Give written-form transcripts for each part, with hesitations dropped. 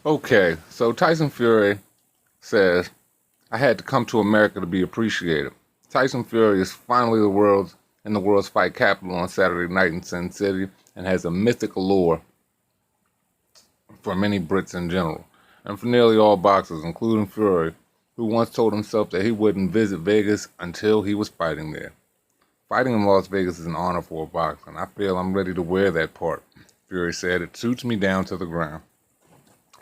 Okay, so Tyson Fury says, I had to come to America to be appreciated. Tyson Fury is finally in the world's fight capital on Saturday night in Sin City and has a mythic allure for many Brits in general, and for nearly all boxers, including Fury, who once told himself that he wouldn't visit Vegas until he was fighting there. Fighting in Las Vegas is an honor for a boxer, and I feel I'm ready to wear that part. Fury said, it suits me down to the ground.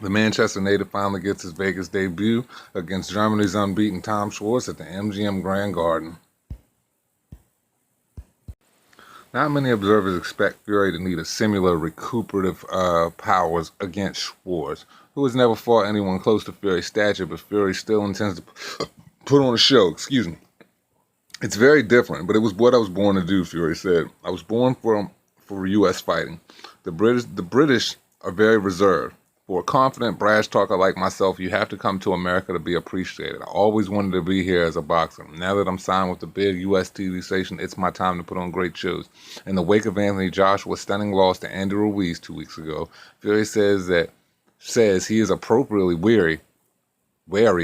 The Manchester native finally gets his Vegas debut against Germany's unbeaten Tom Schwarz at the MGM Grand Garden. Not many observers expect Fury to need a similar recuperative powers against Schwarz, who has never fought anyone close to Fury's stature, but Fury still intends to put on a show. Excuse me. It's very different, but it was what I was born to do, Fury said. I was born for U.S. fighting. The British are very reserved. For a confident, brash talker like myself, you have to come to America to be appreciated. I always wanted to be here as a boxer. Now that I'm signed with the big U.S. TV station, it's my time to put on great shows. In the wake of Anthony Joshua's stunning loss to Andy Ruiz 2 weeks ago, Fury says he is appropriately wary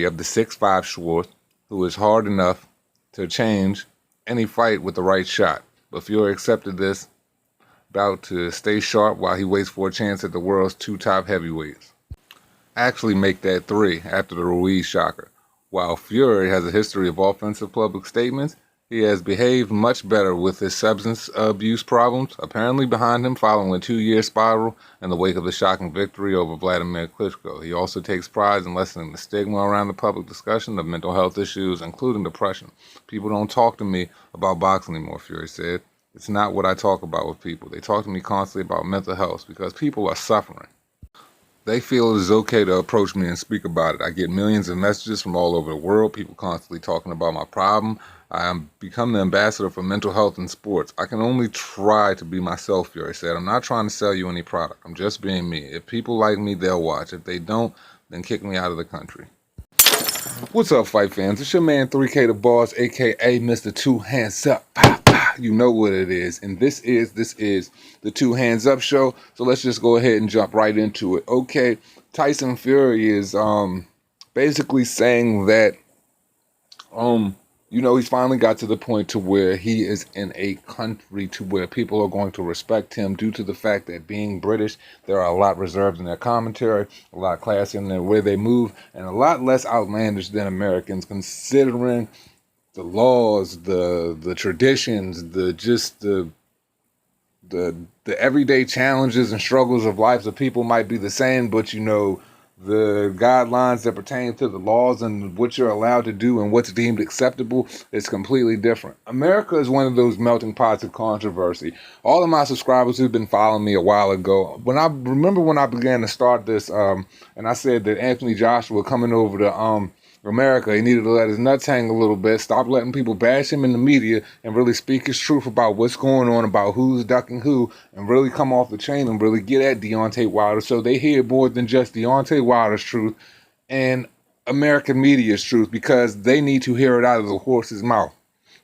of the 6'5" Schwartz, who is hard enough to change any fight with the right shot. But Fury accepted this bout to stay sharp while he waits for a chance at the world's two top heavyweights. Actually make that three after the Ruiz shocker. While Fury has a history of offensive public statements, he has behaved much better with his substance abuse problems, apparently behind him following a 2-year spiral in the wake of the shocking victory over Vladimir Klitschko. He also takes pride in lessening the stigma around the public discussion of mental health issues, including depression. People don't talk to me about boxing anymore, Fury said. It's not what I talk about with people. They talk to me constantly about mental health because people are suffering. They feel it is okay to approach me and speak about it. I get millions of messages from all over the world, people constantly talking about my problem. I am become the ambassador for mental health in sports. I can only try to be myself, Fury said. I'm not trying to sell you any product. I'm just being me. If people like me, they'll watch. If they don't, then kick me out of the country. What's up, fight fans? It's your man 3K the Boss, aka Mr. Two Hands Up. You know what it is, and this is the Two Hands Up show. So let's just go ahead and jump right into it. Okay, Tyson Fury is basically saying that he's finally got to the point to where he is in a country to where people are going to respect him due to the fact that being British, they're a lot reserved in their commentary, a lot classier in the way they move, and a lot less outlandish than Americans, considering the laws, the traditions, the everyday challenges and struggles of life of people might be the same, but the guidelines that pertain to the laws and what you're allowed to do and what's deemed acceptable is completely different. America is one of those melting pots of controversy. All of my subscribers who've been following me a while ago, when I began to start this, and I said that Anthony Joshua coming over to America, he needed to let his nuts hang a little bit, stop letting people bash him in the media, and really speak his truth about what's going on, about who's ducking who, and really come off the chain and really get at Deontay Wilder so they hear more than just Deontay Wilder's truth and American media's truth, because they need to hear it out of the horse's mouth.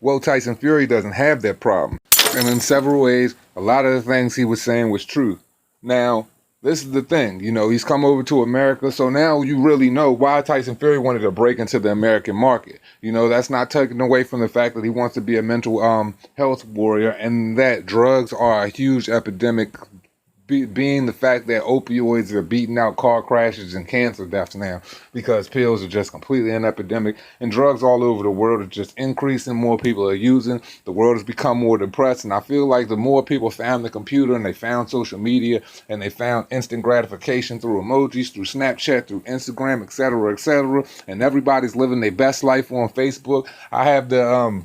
Well, Tyson Fury doesn't have that problem. And in several ways, a lot of the things he was saying was truth. Now, this is the thing, he's come over to America, so now you really know why Tyson Fury wanted to break into the American market. That's not taken away from the fact that he wants to be a mental health warrior, and that drugs are a huge epidemic, being the fact that opioids are beating out car crashes and cancer deaths now, because pills are just completely an epidemic, and drugs all over the world are just increasing. More people are using. The world has become more depressed, and I feel like the more people found the computer and they found social media and they found instant gratification through emojis, through Snapchat, through Instagram, etc., and everybody's living their best life on Facebook. I have the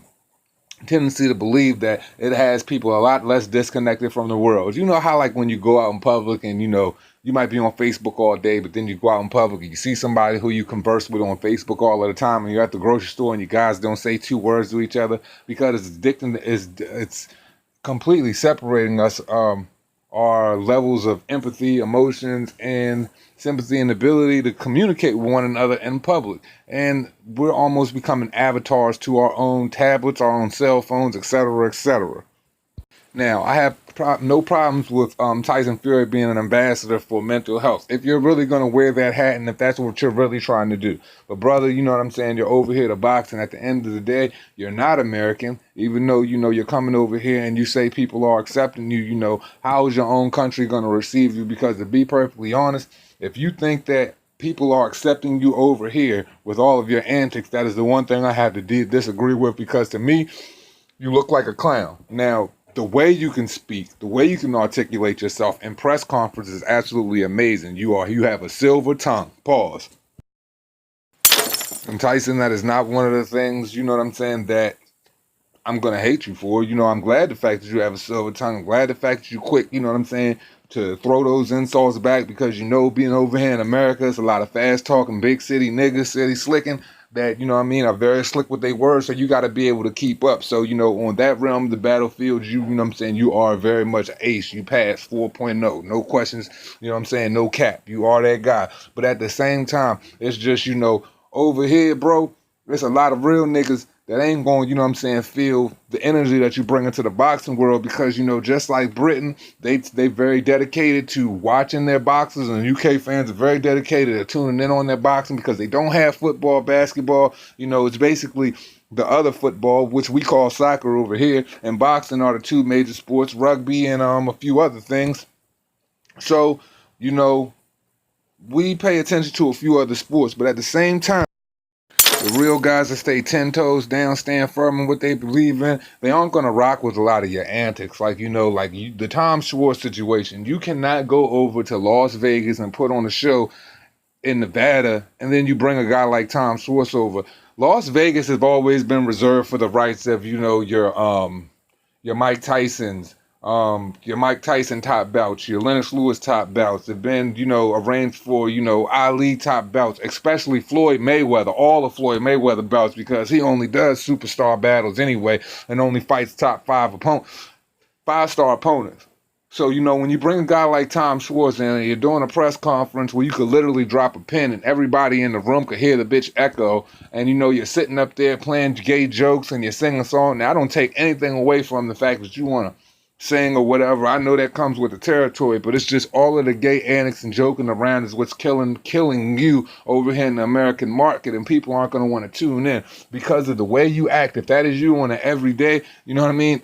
tendency to believe that it has people a lot less disconnected from the world. You know how, like, when you go out in public and you might be on Facebook all day, but then you go out in public and you see somebody who you converse with on Facebook all of the time, and you're at the grocery store and you guys don't say 2 words to each other because it's completely separating us, our levels of empathy, emotions, and sympathy and ability to communicate with one another in public. And we're almost becoming avatars to our own tablets, our own cell phones, etc., etc. Now, I have no problems with Tyson Fury being an ambassador for mental health. If you're really gonna wear that hat, and if that's what you're really trying to do. But brother, you know what I'm saying? You're over here to box, and at the end of the day, you're not American. Even though you're coming over here and you say people are accepting you, how is your own country gonna receive you? Because to be perfectly honest, if you think that people are accepting you over here with all of your antics, that is the one thing I have to disagree with, because to me, you look like a clown. Now, the way you can speak, the way you can articulate yourself in press conferences is absolutely amazing. You have a silver tongue. Pause. And Tyson, that is not one of the things, you know what I'm saying, that I'm going to hate you for. I'm glad the fact that you have a silver tongue. I'm glad the fact that you quick, you know what I'm saying, to throw those insults back, because being over here in America, it's a lot of fast talking, big city niggas, city slicking, that, are very slick with their words, so you got to be able to keep up. So, on that realm of the battlefield, you know what I'm saying, you are very much an ace. You passed 4.0, no questions, no cap. You are that guy. But at the same time, it's just, over here, bro, there's a lot of real niggas that ain't going, feel the energy that you bring into the boxing world, because, just like Britain, they very dedicated to watching their boxers, and UK fans are very dedicated to tuning in on their boxing, because they don't have football, basketball. It's basically the other football, which we call soccer over here, and boxing are the two major sports, rugby and a few other things. So, we pay attention to a few other sports, but at the same time, the real guys that stay 10 toes down, stand firm in what they believe in, they aren't going to rock with a lot of your antics. The Tom Schwartz situation. You cannot go over to Las Vegas and put on a show in Nevada, and then you bring a guy like Tom Schwartz over. Las Vegas has always been reserved for the rights of, your Mike Tysons, your Mike Tyson top belts, your Lennox Lewis top belts have been, arranged for, Ali top belts, especially Floyd Mayweather, all of Floyd Mayweather belts, because he only does superstar battles anyway, and only fights top five-star opponents. So, when you bring a guy like Tom Schwartz in and you're doing a press conference where you could literally drop a pin and everybody in the room could hear the bitch echo, and you're sitting up there playing gay jokes and you're singing a song. Now, I don't take anything away from the fact that you want to sing or whatever. I know that comes with the territory, but it's just all of the gay antics and joking around is what's killing you over here in the American market, and people aren't going to want to tune in because of the way you act. If that is you on an everyday, you know what I mean?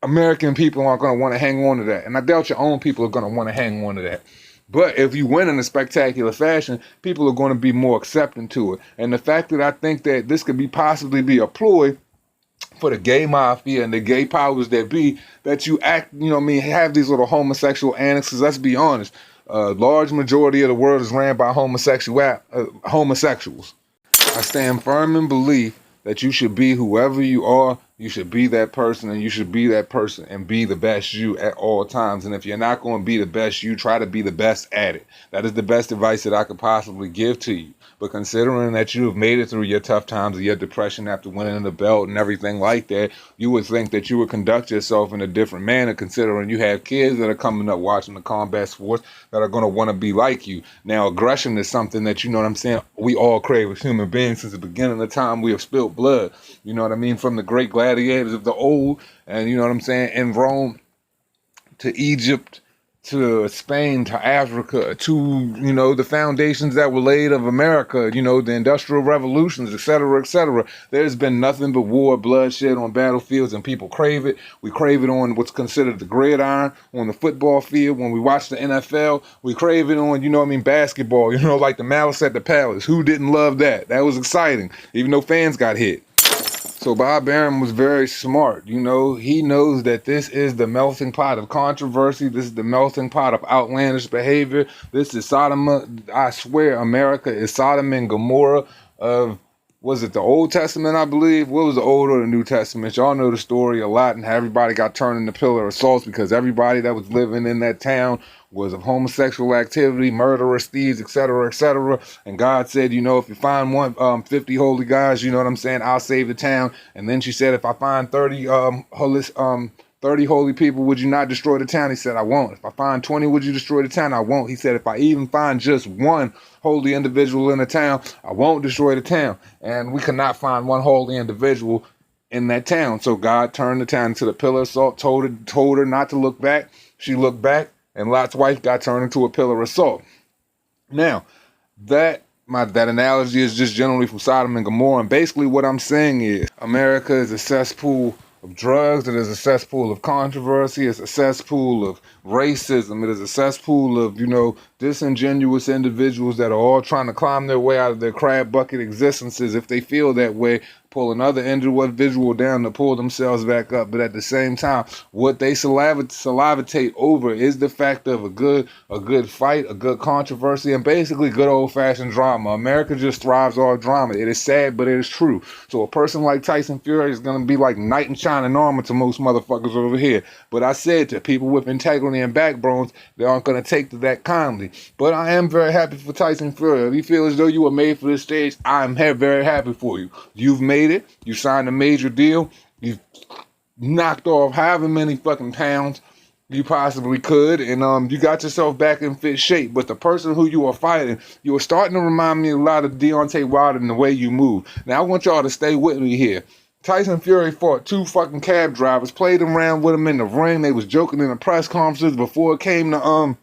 American people aren't going to want to hang on to that. And I doubt your own people are going to want to hang on to that. But if you win in a spectacular fashion, people are going to be more accepting to it. And the fact that I think that this could possibly be a ploy for the gay mafia and the gay powers that be, that you act, have these little homosexual annexes. Let's be honest. A large majority of the world is ran by homosexuals. I stand firm in belief that you should be whoever you are. You should be that person, and you should be that person and be the best you at all times. And if you're not going to be the best you, try to be the best at it. That is the best advice that I could possibly give to you. But considering that you have made it through your tough times of your depression after winning the belt and everything like that, you would think that you would conduct yourself in a different manner, considering you have kids that are coming up watching the combat sports that are going to want to be like you. Now, aggression is something that, we all crave as human beings. Since the beginning of time, we have spilled blood. You know what I mean? From the great gladiators of the old, and in Rome to Egypt to Spain to Africa to the foundations that were laid of America, the industrial revolutions, etc. There's been nothing but war, bloodshed on battlefields, and people crave it. We crave it on what's considered the gridiron, on the football field. When we watch the NFL, we crave it on basketball, like the Malice at the Palace. Who didn't love that? That was exciting, even though fans got hit. So Bob Arum was very smart. He knows that this is the melting pot of controversy. This is the melting pot of outlandish behavior. This is Sodom. I swear America is Sodom and Gomorrah of, was it the Old Testament, I believe? What was the Old or the New Testament? Y'all know the story a lot, and how everybody got turned into pillar of salts because everybody that was living in that town was of homosexual activity, murderers, thieves, etc. And God said, if you find 50 holy guys, I'll save the town. And then she said, if I find 30 holy people, would you not destroy the town? He said, I won't. If I find 20, would you destroy the town? I won't. He said, if I even find just one holy individual in the town, I won't destroy the town. And we could not find one holy individual in that town. So God turned the town into the pillar of salt, told her not to look back. She looked back, and Lot's wife got turned into a pillar of salt. Now, that analogy is just generally from Sodom and Gomorrah. And basically what I'm saying is America is a cesspool of drugs. It is a cesspool of controversy. It's a cesspool of racism. It is a cesspool of, disingenuous individuals that are all trying to climb their way out of their crab bucket existences, if they feel that way, pull another individual down to pull themselves back up. But at the same time, what they salivatate over is the fact of a good fight, a good controversy, and basically good old-fashioned drama. America just thrives off drama. It is sad, but it is true. So a person like Tyson Fury is going to be like knight in shining armor to most motherfuckers over here. But I said to people with integrity and backbones, they aren't going to take to that kindly. But I am very happy for Tyson Fury. If you feel as though you were made for this stage, I'm very happy for you. You've made it. You signed a major deal. You've knocked off however many fucking pounds you possibly could, and you got yourself back in fit shape. But the person who you are fighting, you are starting to remind me a lot of Deontay Wilder in the way you move. Now I want y'all to stay with me here. Tyson Fury fought 2 fucking cab drivers, played around with him in the ring. They was joking in the press conferences before it came to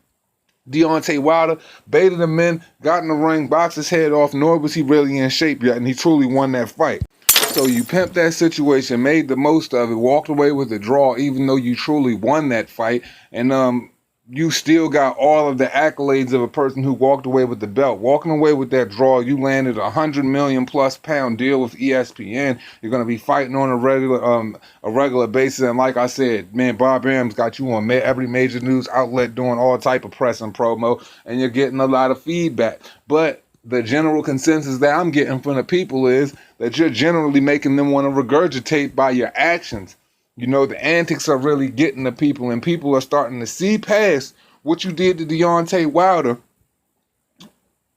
Deontay Wilder, baited him in, got in the ring, boxed his head off, nor was he really in shape yet, and he truly won that fight. So you pimped that situation, made the most of it, walked away with a draw, even though you truly won that fight, and you still got all of the accolades of a person who walked away with the belt. Walking away with that draw, you landed a $100 million plus pound deal with ESPN. You're going to be fighting on a regular basis. And like I said, man, Bob Arum's got you on every major news outlet doing all type of press and promo, and you're getting a lot of feedback. But the general consensus that I'm getting from the people is that you're generally making them want to regurgitate by your actions. The antics are really getting the people, and people are starting to see past what you did to Deontay Wilder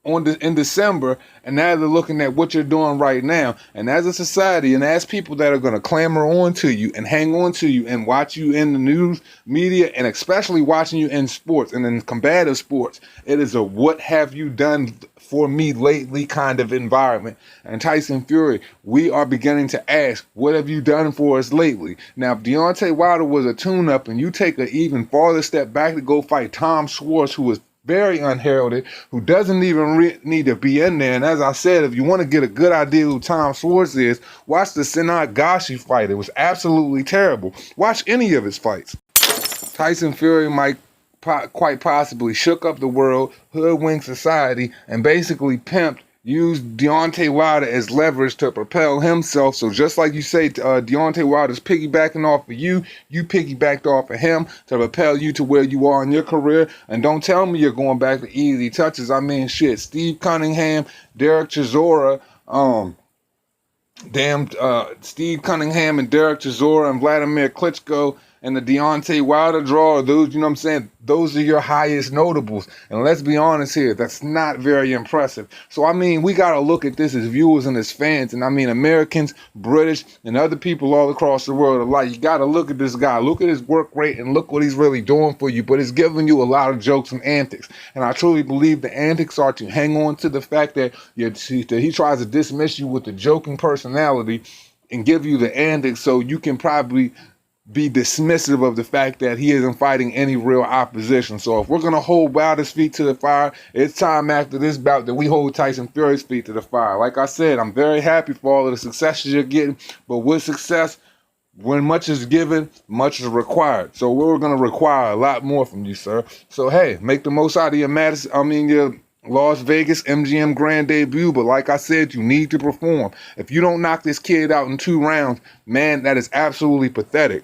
in December, and now they're looking at what you're doing right now. And as a society, and as people that are going to clamor on to you and hang on to you and watch you in the news media, and especially watching you in sports and in combative sports, it is a what have you done for me lately kind of environment. And Tyson Fury, we are beginning to ask, what have you done for us lately? Now, if Deontay Wilder was a tune-up and you take an even farther step back to go fight Tom Schwartz, who is very unheralded, who doesn't even need to be in there. And as I said, if you want to get a good idea who Tom Schwartz is, watch the Sinat Gashi fight. It was absolutely terrible. Watch any of his fights. Tyson Fury might quite possibly shook up the world, hoodwinked society, and basically pimped, used Deontay Wilder as leverage to propel himself. So just like you say, Deontay Wilder's piggybacking off of you, you piggybacked off of him to propel you to where you are in your career. And don't tell me you're going back to easy touches. I mean, shit, Steve Cunningham, Derek Chisora, Steve Cunningham and Derek Chisora and Vladimir Klitschko and the Deontay Wilder draw, those, those are your highest notables. And let's be honest here, that's not very impressive. So, we got to look at this as viewers and as fans. And Americans, British, and other people all across the world alike. You got to look at this guy, look at his work rate, and look what he's really doing for you. But it's giving you a lot of jokes and antics. And I truly believe the antics are to hang on to the fact that he tries to dismiss you with the joking personality and give you the antics so you can probably be dismissive of the fact that he isn't fighting any real opposition. So if we're going to hold Wilder's feet to the fire, it's time after this bout that we hold Tyson Fury's feet to the fire. Like I said, I'm very happy for all of the successes you're getting, but with success, when much is given, much is required. So we're going to require a lot more from you, sir. So hey, make the most out of your Las Vegas MGM Grand debut. But like I said, you need to perform. If you don't knock this kid out in 2 rounds, man, that is absolutely pathetic.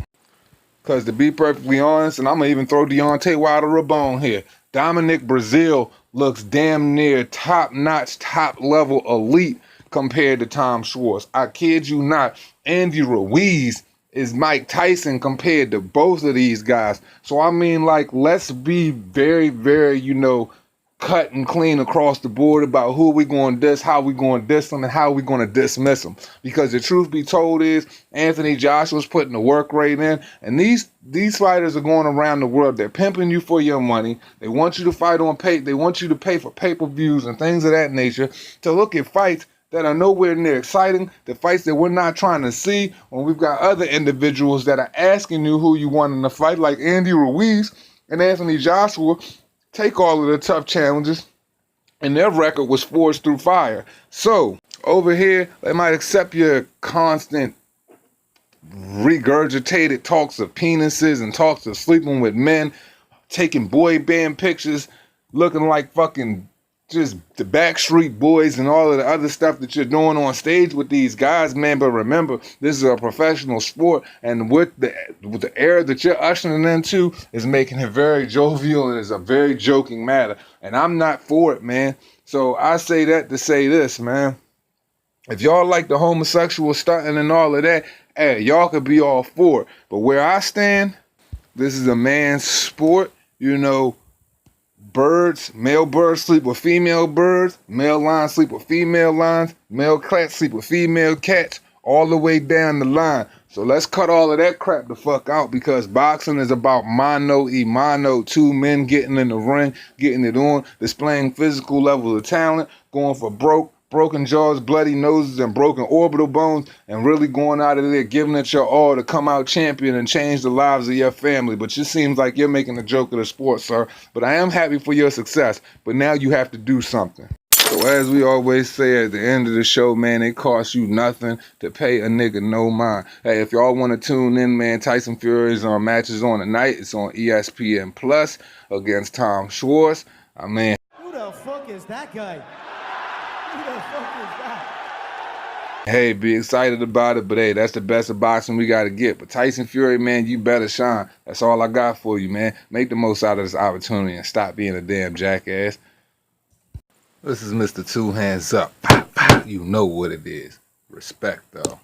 Because to be perfectly honest, and I'm going to even throw Deontay Wilder a bone here, Dominic Breazeale looks damn near top-notch, top-level elite compared to Tom Schwartz. I kid you not. Andy Ruiz is Mike Tyson compared to both of these guys. So, let's be very, very, cut and clean across the board about who we going to diss, how we going to diss them, and how we going to dismiss them. Because the truth be told is, Anthony Joshua's putting the work rate in, and these fighters are going around the world. They're pimping you for your money. They want you to fight on pay. They want you to pay for pay-per-views and things of that nature to look at fights that are nowhere near exciting, the fights that we're not trying to see, when we've got other individuals that are asking you who you want in the fight, like Andy Ruiz and Anthony Joshua, take all of the tough challenges, and their record was forged through fire. So, over here, they might accept your constant regurgitated talks of penises and talks of sleeping with men, taking boy band pictures, looking like fucking just the Backstreet Boys and all of the other stuff that you're doing on stage with these guys, man. But remember, this is a professional sport, and with the era that you're ushering into is making it very jovial, and it's a very joking matter. And I'm not for it, man. So I say that to say this, man. If y'all like the homosexual stunting and all of that, hey, y'all could be all for it. But where I stand, this is a man's sport. You know, male birds sleep with female birds, male lions sleep with female lions, male cats sleep with female cats, all the way down the line. So let's cut all of that crap the fuck out, because boxing is about mano y mano, two men getting in the ring, getting it on, displaying physical level of talent, going for broken jaws, bloody noses, and broken orbital bones, and really going out of there giving it your all to come out champion and change the lives of your family. But it seems like you're making a joke of the sport, sir. But I am happy for your success. But now you have to do something. So as we always say at the end of the show, man, it costs you nothing to pay a nigga no mind. Hey, if y'all want to tune in, man, Tyson Fury's matches on tonight. It's on ESPN Plus against Tom Schwartz. I mean, who the fuck is that guy? Who the fuck is that? Hey, be excited about it, but hey, that's the best of boxing we got to get. But Tyson Fury, man, you better shine. That's all I got for you, man. Make the most out of this opportunity and stop being a damn jackass. This is Mr. Two Hands Up. You know what it is. Respect, though.